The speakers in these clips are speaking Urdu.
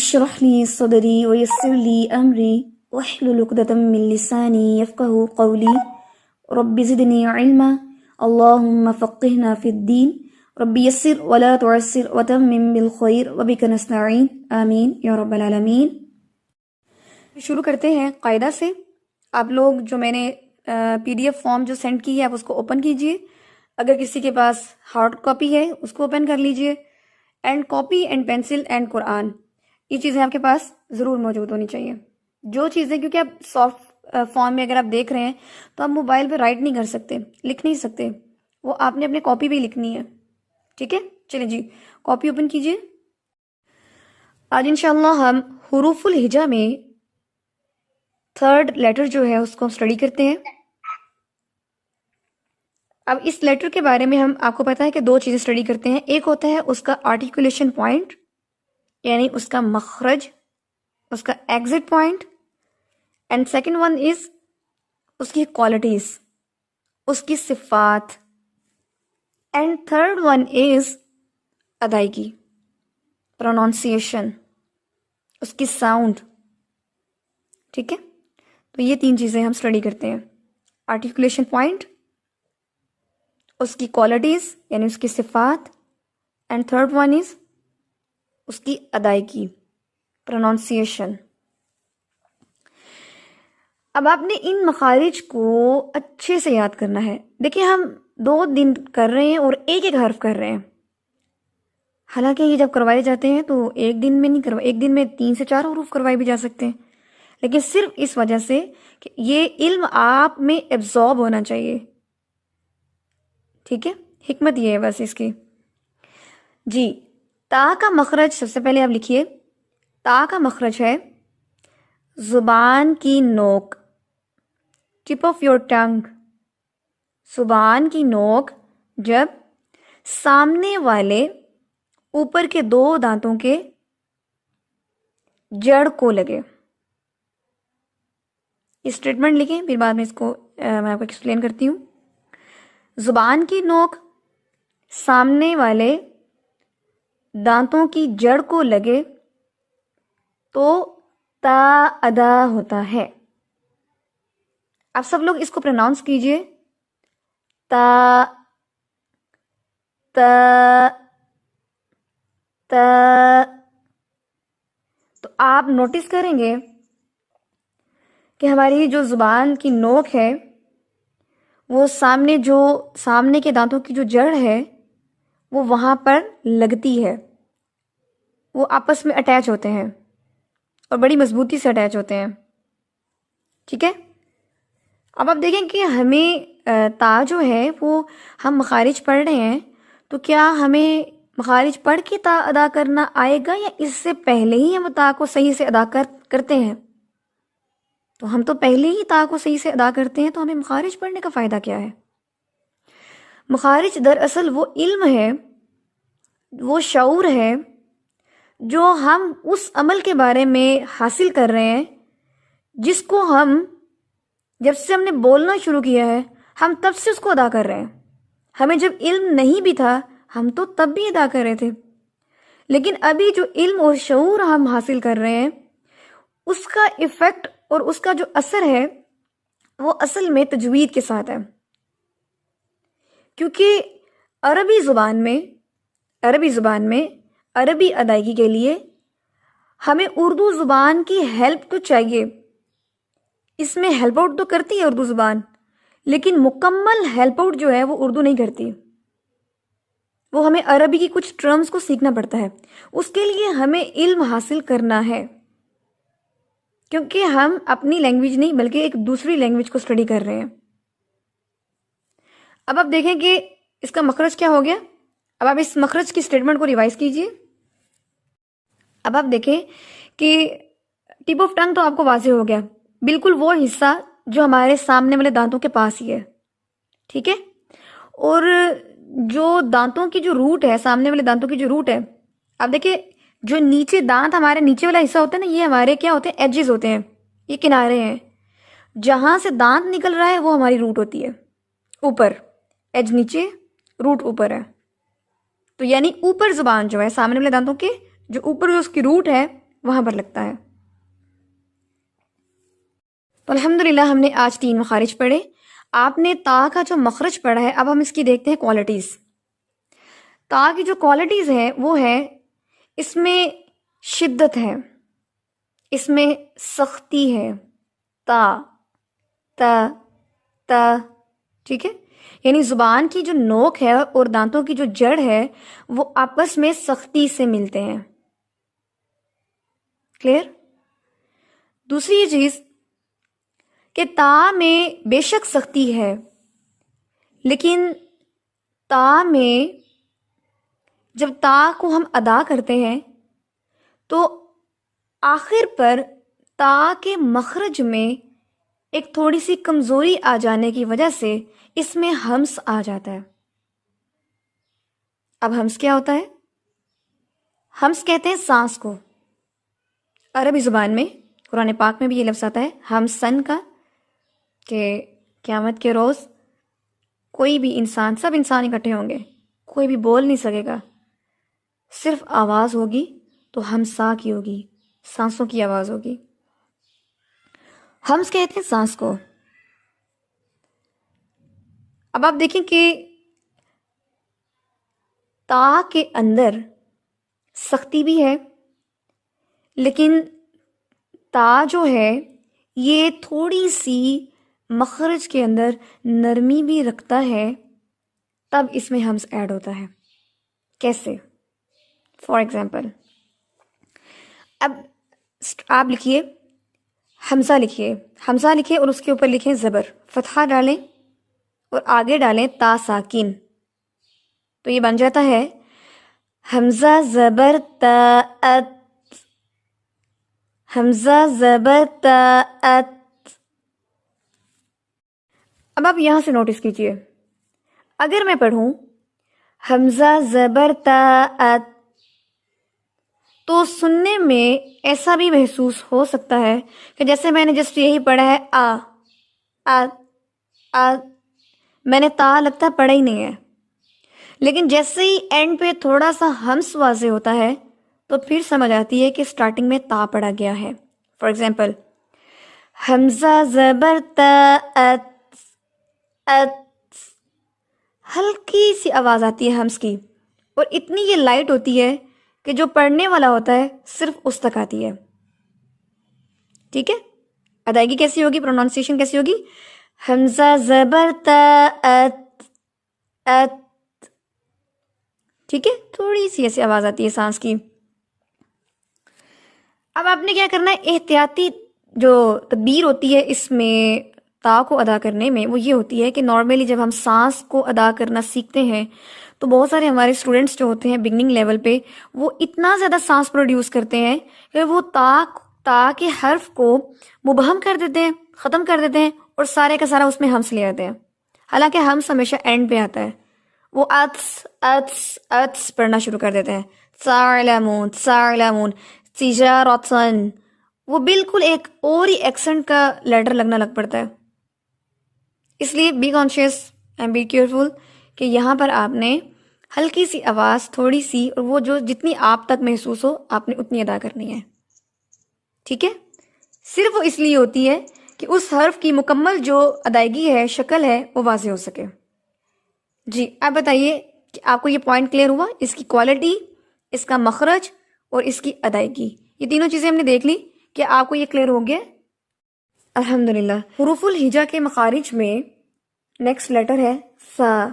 اشرح لي صدري ويسر لي أمري واحلل عقدة من لساني يفقهوا قولي رب زدني علما اللهم فقهنا في الدين رب يسر ولا تعسر وتمم بالخير وبك نستعين آمین یا رب العالمین۔ شروع کرتے ہیں قاعدہ سے۔ آپ لوگ جو میں نے پی ڈی ایف فارم جو سینڈ کی ہے آپ اس کو اوپن کیجئے۔ اگر کسی کے پاس ہارڈ کاپی ہے اس کو اوپن کر لیجئے۔ And copy and pencil and Quran, یہ چیزیں آپ کے پاس ضرور موجود ہونی چاہیے۔ جو چیزیں، کیونکہ آپ سافٹ فارم میں اگر آپ دیکھ رہے ہیں تو آپ موبائل پہ رائٹ نہیں کر سکتے، لکھ نہیں سکتے، وہ آپ نے اپنے کاپی پہ لکھنی ہے، ٹھیک ہے؟ چلیں جی کاپی اوپن کیجئے۔ آج انشاءاللہ ہم حروف الہجا میں تھرڈ لیٹر جو ہے اس کو ہم اسٹڈی کرتے ہیں۔ اب اس لیٹر کے بارے میں ہم آپ کو پتا ہے کہ دو چیزیں اسٹڈی کرتے ہیں۔ ایک ہوتا ہے اس کا آرٹیکولیشن پوائنٹ، یعنی اس کا مخرج، اس کا exit point, and second one is اس کی کوالٹیز، اس کی صفات، اینڈ تھرڈ ون از ادائیگی، پروننسیشن، اس کی ساؤنڈ، ٹھیک ہے؟ تو یہ تین چیزیں ہم اسٹڈی کرتے ہیں، آرٹیکولیشن پوائنٹ، اس کی کوالٹیز یعنی اس کی صفات، اینڈ تھرڈ ون از اس کی ادائیگی، پروننسیشن۔ اب آپ نے ان مخارج کو اچھے سے یاد کرنا ہے۔ دیکھیں ہم 2 دن کر رہے ہیں اور ایک ایک حرف کر رہے ہیں، حالانکہ یہ جب کروائے جاتے ہیں تو ایک دن میں نہیں کروا، ایک دن میں 3 سے 4 حروف کروائے بھی جا سکتے ہیں، لیکن صرف اس وجہ سے کہ یہ علم آپ میں ایبزارب ہونا چاہیے، ٹھیک ہے؟ حکمت یہ ہے بس اس کی۔ جی تا کا مخرج سب سے پہلے آپ لکھیے۔ تا کا مخرج ہے زبان کی نوک، ٹپ آف یور ٹنگ، زبان کی نوک جب سامنے والے اوپر کے 2 دانتوں کے جڑ کو لگے۔ اسٹیٹمنٹ لکھیں پھر بعد میں اس کو میں آپ کو ایکسپلین کرتی ہوں۔ زبان کی نوک سامنے والے دانتوں کی جڑ کو لگے تو تا ادا ہوتا ہے۔ آپ سب لوگ اس کو پروناؤنس کیجئے، تا تا تا۔ تو آپ نوٹس کریں گے کہ ہماری جو زبان کی نوک ہے وہ سامنے کے دانتوں کی جو جڑ ہے وہ وہاں پر لگتی ہے، وہ آپس میں اٹیچ ہوتے ہیں اور بڑی مضبوطی سے اٹیچ ہوتے ہیں، ٹھیک ہے؟ اب آپ دیکھیں کہ ہمیں تا جو ہے وہ ہم مخارج پڑھ رہے ہیں، تو کیا ہمیں مخارج پڑھ کے تا ادا کرنا آئے گا یا اس سے پہلے ہی ہم تا کو صحیح سے ادا کرتے ہیں؟ تو ہم تو پہلے ہی تا کو صحیح سے ادا کرتے ہیں، تو ہمیں مخارج پڑھنے کا فائدہ کیا ہے؟ مخارج دراصل وہ علم ہے، وہ شعور ہے جو ہم اس عمل کے بارے میں حاصل کر رہے ہیں جس کو ہم جب سے ہم نے بولنا شروع کیا ہے ہم تب سے اس کو ادا کر رہے ہیں۔ ہمیں جب علم نہیں بھی تھا ہم تو تب بھی ادا کر رہے تھے، لیکن ابھی جو علم اور شعور ہم حاصل کر رہے ہیں اس کا ایفیکٹ اور اس کا جو اثر ہے وہ اصل میں تجوید کے ساتھ ہے، کیونکہ عربی زبان میں عربی ادائیگی کے لیے ہمیں اردو زبان کی ہیلپ تو چاہیے۔ اس میں ہیلپ آؤٹ تو کرتی ہے اردو زبان، لیکن مکمل ہیلپ آؤٹ جو ہے وہ اردو نہیں کرتی، وہ ہمیں عربی کی کچھ ٹرمز کو سیکھنا پڑتا ہے، اس کے لیے ہمیں علم حاصل کرنا ہے، کیونکہ ہم اپنی لینگویج نہیں بلکہ ایک دوسری لینگویج کو اسٹڈی کر رہے ہیں۔ اب آپ دیکھیں کہ اس کا مخرج کیا ہو گیا۔ اب آپ اس مخرج کی اسٹیٹمنٹ کو ریوائز کیجئے۔ اب آپ دیکھیں کہ ٹپ آف ٹنگ تو آپ کو واضح ہو گیا، بالکل وہ حصہ جو ہمارے سامنے والے دانتوں کے پاس ہی ہے، ٹھیک ہے؟ اور جو دانتوں کی جو روٹ ہے، سامنے والے دانتوں کی جو روٹ ہے، آپ دیکھیں جو نیچے دانت ہمارے نیچے والا حصہ ہوتا ہے نا، یہ ہمارے کیا ہوتے ہیں؟ ایجز ہوتے ہیں، یہ کنارے ہیں، جہاں سے دانت نکل رہا ہے وہ ہماری روٹ ہوتی ہے، اوپر ایج نیچے، روٹ اوپر ہے۔ تو یعنی اوپر زبان جو ہے، سامنے والے دانتوں کے جو اوپر جو اس کی روٹ ہے وہاں پر لگتا ہے. تو الحمدللہ ہم نے آج 3 مخارج پڑھے. آپ نے تا کا جو مخرج پڑھا ہے، اب ہم اس کی دیکھتے ہیں کوالٹیز. تا کی جو کوالٹیز ہے وہ ہے اس میں شدت ہے، اس میں سختی ہے. تا تا تا، ٹھیک ہے. یعنی زبان کی جو نوک ہے اور دانتوں کی جو جڑ ہے وہ آپس میں سختی سے ملتے ہیں. کلیئر؟ دوسری یہ چیز کہ تا میں بے شک سختی ہے، لیکن تا میں جب تا کو ہم ادا کرتے ہیں تو آخر پر تا کے مخرج میں ایک تھوڑی سی کمزوری آ جانے کی وجہ سے اس میں ہمس آ جاتا ہے. اب ہمس کیا ہوتا ہے؟ ہمس کہتے ہیں سانس کو. عربی زبان میں قرآن پاک میں بھی یہ لفظ آتا ہے ہمسن کا، کہ قیامت کے روز کوئی بھی انسان، سب انسان اکٹھے ہوں گے، کوئی بھی بول نہیں سکے گا، صرف آواز ہوگی تو ہمسا کی ہوگی، سانسوں کی آواز ہوگی. ہمس کہتے ہیں سانس کو. اب آپ دیکھیں کہ تا کے اندر سختی بھی ہے، لیکن تا جو ہے یہ تھوڑی سی مخرج کے اندر نرمی بھی رکھتا ہے، تب اس میں ہمس ایڈ ہوتا ہے. کیسے؟ فار ایگزامپل اب آپ لکھیے حمزہ، لکھیے حمزہ لکھیں اور اس کے اوپر لکھیں زبر، فتحہ ڈالیں اور آگے ڈالیں تا ساکن، تو یہ بن جاتا ہے حمزہ زبر تا ات، حمزہ زبر تا ات. اب آپ یہاں سے نوٹس کیجئے، اگر میں پڑھوں حمزہ زبر تا ات تو سننے میں ایسا بھی محسوس ہو سکتا ہے کہ جیسے میں نے جسٹ یہی پڑھا ہے آ، میں نے تا لگتا ہے پڑھا ہی نہیں ہے. لیکن جیسے ہی اینڈ پہ تھوڑا سا ہمس واضح ہوتا ہے تو پھر سمجھ آتی ہے کہ سٹارٹنگ میں تا پڑھا گیا ہے. فار ایگزامپل حمزہ زبر تا ات، ات، ہلکی سی آواز آتی ہے ہمس کی، اور اتنی یہ لائٹ ہوتی ہے کہ جو پڑھنے والا ہوتا ہے صرف اس تک آتی ہے. ٹھیک ہے؟ ادائیگی کیسی ہوگی، پروننسیشن کیسی ہوگی؟ حمزہ زبر تا ات، ات. ٹھیک ہے؟ تھوڑی سی ایسی آواز آتی ہے سانس کی. اب آپ نے کیا کرنا ہے، احتیاطی جو تدبیر ہوتی ہے اس میں تا کو ادا کرنے میں، وہ یہ ہوتی ہے کہ نارملی جب ہم سانس کو ادا کرنا سیکھتے ہیں تو بہت سارے ہمارے اسٹوڈنٹس جو ہوتے ہیں بگننگ لیول پہ وہ اتنا زیادہ سانس پروڈیوس کرتے ہیں کہ وہ تا کے حرف کو مبہم کر دیتے ہیں، ختم کر دیتے ہیں، اور سارے کا سارا اس میں ہمس لے آتے ہیں. حالانکہ ہمس ہمیشہ اینڈ پہ آتا ہے. وہ اتس اتس اتس پڑھنا شروع کر دیتے ہیں. ثعلمون ثعلمون تجارتن، وہ بالکل ایک اور ہی ایکسنٹ کا لیٹر لگنا لگ پڑتا ہے. اس لیے be conscious and be careful کہ یہاں پر آپ نے ہلکی سی آواز تھوڑی سی، اور وہ جو جتنی آپ تک محسوس ہو آپ نے اتنی ادا کرنی ہے. ٹھیک ہے؟ صرف وہ اس لیے ہوتی ہے کہ اس حرف کی مکمل جو ادائیگی ہے، شکل ہے، وہ واضح ہو سکے. جی آپ بتائیے کہ آپ کو یہ پوائنٹ کلیئر ہوا؟ اس کی کوالٹی، اس کا مخرج اور اس کی ادائیگی، یہ تینوں چیزیں ہم نے دیکھ لی. کہ آپ کو یہ کلیئر ہو گیا؟ الحمدللہ. حروف الہجا کے مخارج میں نیکسٹ لیٹر ہے سا.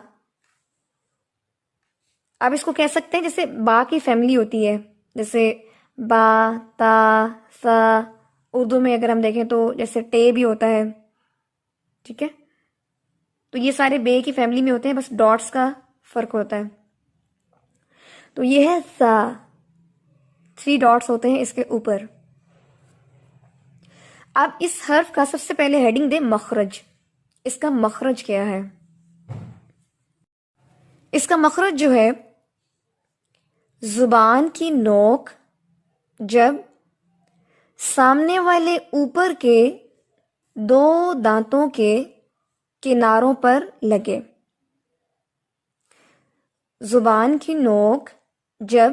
آپ اس کو کہہ سکتے ہیں جیسے با کی فیملی ہوتی ہے، جیسے با، تا، سا. اردو میں اگر ہم دیکھیں تو جیسے ٹے بھی ہوتا ہے. ٹھیک ہے؟ تو یہ سارے بے کی فیملی میں ہوتے ہیں، بس ڈاٹس کا فرق ہوتا ہے. تو یہ ہے سا، 3 ڈاٹس ہوتے ہیں اس کے اوپر. اب اس حرف کا سب سے پہلے ہیڈنگ دے مخرج. اس کا مخرج کیا ہے؟ اس کا مخرج جو ہے، زبان کی نوک جب سامنے والے اوپر کے 2 دانتوں کے کناروں پر لگے. زبان کی نوک جب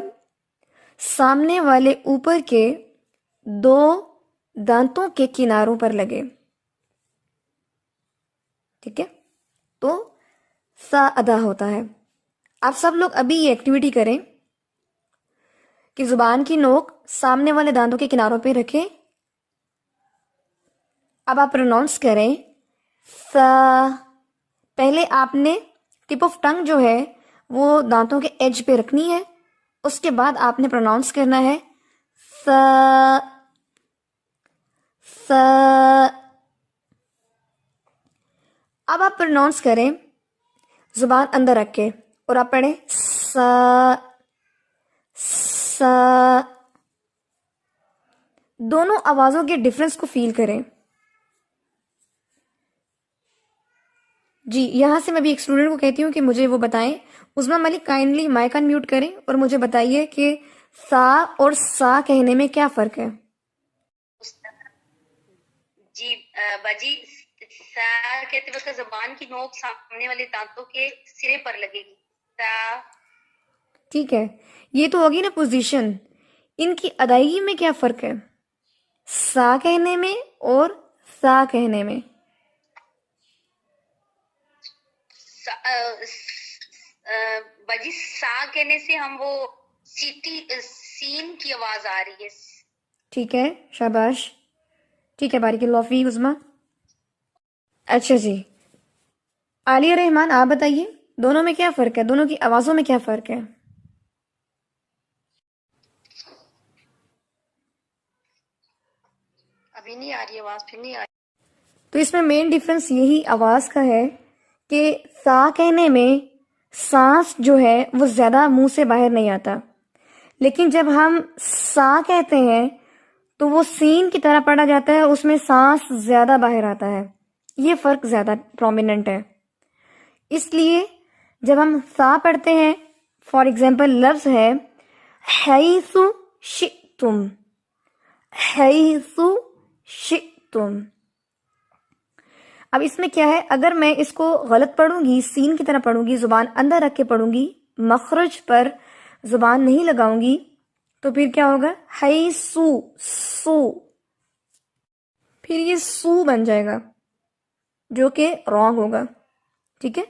سامنے والے اوپر کے دو دانتوں کے کناروں پر لگے. ٹھیک ہے، تو سا ادا ہوتا ہے. آپ سب لوگ ابھی یہ ایکٹیویٹی کریں کہ زبان کی نوک سامنے والے دانتوں کے کناروں پہ رکھیں. اب آپ پروناؤنس کریں سا. پہلے آپ نے ٹپ آف ٹنگ جو ہے وہ دانتوں کے ایج پہ رکھنی ہے. اس کے بعد آپ نے پروناؤنس کرنا ہے سا سا. اب آپ پروناؤنس کریں زبان اندر رکھ کے اور آپ پڑھیں سا سا. دونوں آوازوں کے ڈفرنس کو فیل کریں. جی یہاں سے میں بھی ایک اسٹوڈنٹ کو کہتی ہوں کہ مجھے وہ بتائیں. عظمیٰ ملک کائنڈلی مائک ان میوٹ کریں اور مجھے بتائیے کہ سا اور سا کہنے میں کیا فرق ہے. جی باجی، سا کہتے وقت زبان کی نوک سامنے والے دانتوں کے سرے پر لگے گی. سا. ٹھیک ہے، یہ تو ہوگی نا پوزیشن. ان کی ادائیگی میں کیا فرق ہے سا کہنے میں اور سا کہنے میں؟ باجی سا کہنے سے ہم وہ سین کی آواز آ رہی ہے. ٹھیک ہے، شاباش. ٹھیک ہے، بارک اللہ فیک عظمیٰ. اچھا جی، عالیہ رحمان آپ بتائیے دونوں میں کیا فرق ہے، دونوں کی آوازوں میں کیا فرق ہے؟ ابھی نہیں آ رہی آواز، پھر نہیں آ رہی. تو اس میں مین ڈفرنس یہی آواز کا ہے کہ سا کہنے میں سانس جو ہے وہ زیادہ منہ سے باہر نہیں آتا، لیکن جب ہم سا کہتے ہیں تو وہ سین کی طرح پڑھا جاتا ہے، اس میں سانس زیادہ باہر آتا ہے. یہ فرق زیادہ پرومیننٹ ہے. اس لیے جب ہم سا پڑھتے ہیں، فار ایگزامپل لفظ ہے حیث شئتم، حیث شئتم. اب اس میں کیا ہے، اگر میں اس کو غلط پڑھوں گی، سین کی طرح پڑھوں گی، زبان اندر رکھ کے پڑھوں گی، مخرج پر زبان نہیں لگاؤں گی، تو پھر کیا ہوگا حیثو سو. پھر یہ سو بن جائے گا جو کہ رانگ ہوگا. ٹھیک ہے،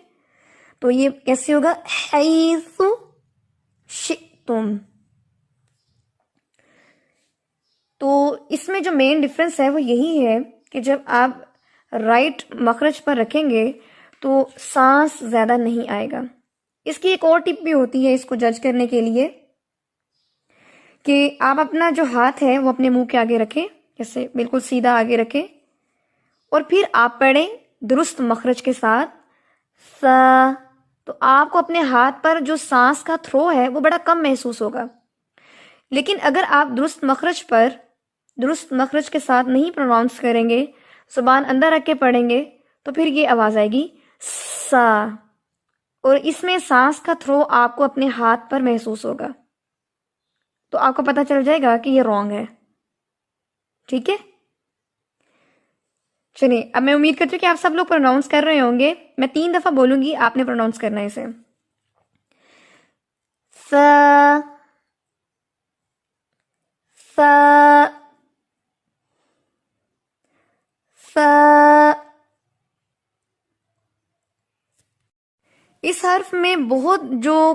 تو یہ کیسے ہوگا حیث شئتم. تو اس میں جو مین ڈفرنس ہے وہ یہی ہے کہ جب آپ رائٹ مخرج پر رکھیں گے تو سانس زیادہ نہیں آئے گا. اس کی ایک اور ٹپ بھی ہوتی ہے اس کو جج کرنے کے لیے کہ آپ اپنا جو ہاتھ ہے وہ اپنے منہ کے آگے رکھیں، جیسے بالکل سیدھا آگے رکھیں، اور پھر آپ پڑھیں درست مخرج کے ساتھ سا. تو آپ کو اپنے ہاتھ پر جو سانس کا تھرو ہے وہ بڑا کم محسوس ہوگا. لیکن اگر آپ درست مخرج کے ساتھ نہیں پروناؤنس کریں گے، زبان اندر رکھ کے پڑھیں گے، تو پھر یہ آواز آئے گی سا، اور اس میں سانس کا تھرو آپ کو اپنے ہاتھ پر محسوس ہوگا. تو آپ کو پتہ چل جائے گا کہ یہ رانگ ہے. ٹھیک ہے، چلیے اب میں امید کرتی ہوں کہ آپ سب لوگ پروناؤنس کر رہے ہوں گے. میں 3 دفعہ بولوں گی، آپ نے پروناؤنس کرنا ہے اسے. سا سا سا. اس حرف میں بہت جو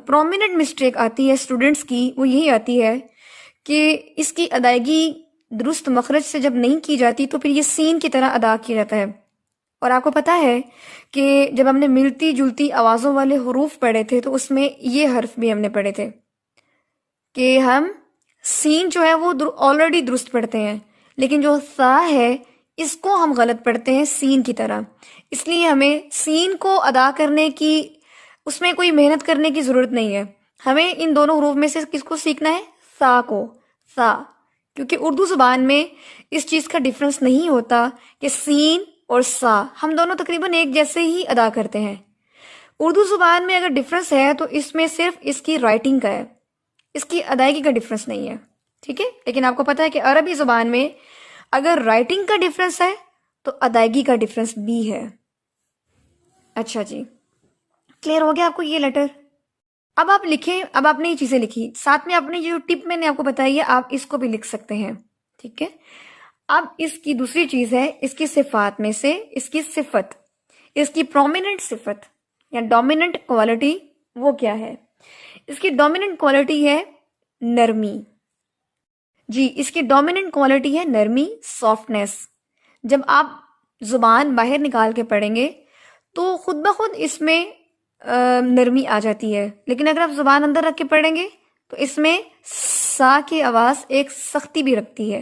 پرومیننٹ مسٹیک آتی ہے اسٹوڈنٹس کی وہ یہی آتی ہے کہ اس کی ادائیگی درست مخرج سے جب نہیں کی جاتی تو پھر یہ سین کی طرح ادا کیا جاتا ہے. اور آپ کو پتہ ہے کہ جب ہم نے ملتی جلتی آوازوں والے حروف پڑھے تھے تو اس میں یہ حرف بھی ہم نے پڑھے تھے کہ ہم سین جو ہے وہ آلریڈی درست پڑھتے ہیں، لیکن جو سا ہے اس کو ہم غلط پڑھتے ہیں سین کی طرح. اس لیے ہمیں سین کو ادا کرنے کی، اس میں کوئی محنت کرنے کی ضرورت نہیں ہے. ہمیں ان دونوں حروف میں سے کس کو سیکھنا ہے؟ سا کو. سا، کیونکہ اردو زبان میں اس چیز کا ڈفرنس نہیں ہوتا کہ سین اور سا ہم دونوں تقریباً ایک جیسے ہی ادا کرتے ہیں. اردو زبان میں اگر ڈفرنس ہے تو اس میں صرف اس کی رائٹنگ کا ہے، اس کی ادائیگی کا ڈفرنس نہیں ہے. ٹھیک ہے، لیکن آپ کو پتہ ہے کہ عربی زبان میں اگر رائٹنگ کا ڈفرنس ہے تو ادائیگی کا ڈفرنس بھی ہے. اچھا جی، کلیئر ہو گیا آپ کو یہ لیٹر؟ اب آپ لکھیں، اب آپ نے یہ چیزیں لکھی، ساتھ میں آپ نے جو ٹپ میں نے آپ کو بتائی ہے آپ اس کو بھی لکھ سکتے ہیں، ٹھیک ہے۔ اب اس کی دوسری چیز ہے اس کی صفات میں سے اس کی صفت، اس کی پرومیننٹ صفت یا ڈومیننٹ کوالٹی وہ کیا ہے؟ اس کی ڈومیننٹ کوالٹی ہے نرمی، جی اس کی ڈومیننٹ کوالٹی ہے نرمی، سافٹنیس۔ جب آپ زبان باہر نکال کے پڑھیں گے تو خود بخود اس میں نرمی آ جاتی ہے، لیکن اگر آپ زبان اندر رکھ کے پڑھیں گے تو اس میں سا کی آواز ایک سختی بھی رکھتی ہے۔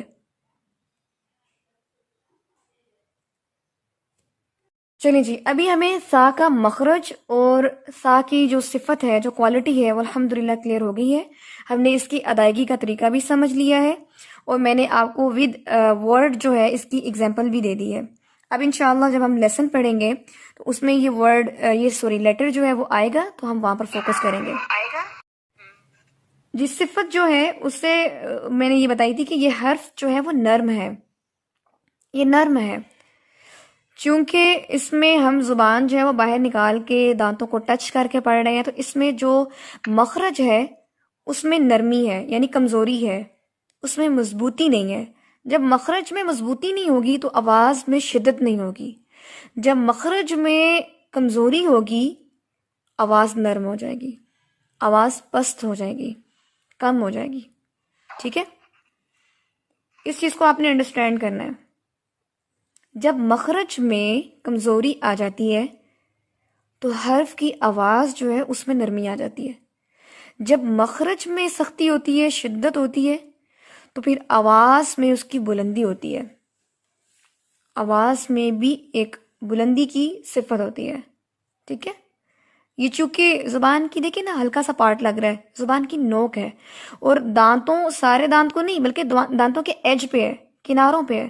چلیے جی، ابھی ہمیں سا کا مخرج اور سا کی جو صفت ہے، جو کوالٹی ہے، وہ الحمدللہ کلیئر ہو گئی ہے۔ ہم نے اس کی ادائیگی کا طریقہ بھی سمجھ لیا ہے اور میں نے آپ کو ود ورڈ جو ہے اس کی اگزامپل بھی دے دی ہے۔ اب انشاءاللہ جب ہم لیسن پڑھیں گے تو اس میں یہ ورڈ لیٹر جو ہے وہ آئے گا تو ہم وہاں پر فوکس کریں گے۔ جی صفت جو ہے اس سے میں نے یہ بتائی تھی کہ یہ حرف جو ہے وہ نرم ہے، یہ نرم ہے، چونکہ اس میں ہم زبان جو ہے وہ باہر نکال کے دانتوں کو ٹچ کر کے پڑھ رہے ہیں، تو اس میں جو مخرج ہے اس میں نرمی ہے، یعنی کمزوری ہے، اس میں مضبوطی نہیں ہے۔ جب مخرج میں مضبوطی نہیں ہوگی تو آواز میں شدت نہیں ہوگی، جب مخرج میں کمزوری ہوگی آواز نرم ہو جائے گی، آواز پست ہو جائے گی، کم ہو جائے گی، ٹھیک ہے۔ اس چیز کو آپ نے انڈرسٹینڈ کرنا ہے۔ جب مخرج میں کمزوری آ جاتی ہے تو حرف کی آواز جو ہے اس میں نرمی آ جاتی ہے، جب مخرج میں سختی ہوتی ہے، شدت ہوتی ہے، تو پھر آواز میں اس کی بلندی ہوتی ہے، آواز میں بھی ایک بلندی کی صفت ہوتی ہے، ٹھیک ہے۔ یہ چونکہ زبان کی دیکھیں نا ہلکا سا پارٹ لگ رہا ہے، زبان کی نوک ہے، اور دانتوں سارے دانت کو نہیں بلکہ دانتوں کے ایج پہ ہے، کناروں پہ ہے،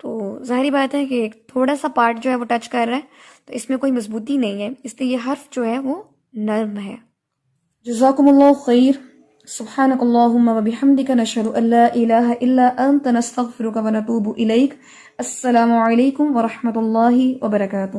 تو ظاہری بات ہے کہ تھوڑا سا پارٹ جو ہے وہ ٹچ کر رہا ہے، تو اس میں کوئی مضبوطی نہیں ہے، اس لیے یہ حرف جو ہے وہ نرم ہے۔ جزاکم اللہ خیر، سبحانک اللہم و بحمدک، نشہد ان لا الہ الا انت، نستغفرک و نتوب الیک۔ السلام علیکم ورحمۃ اللہ وبرکاتہ۔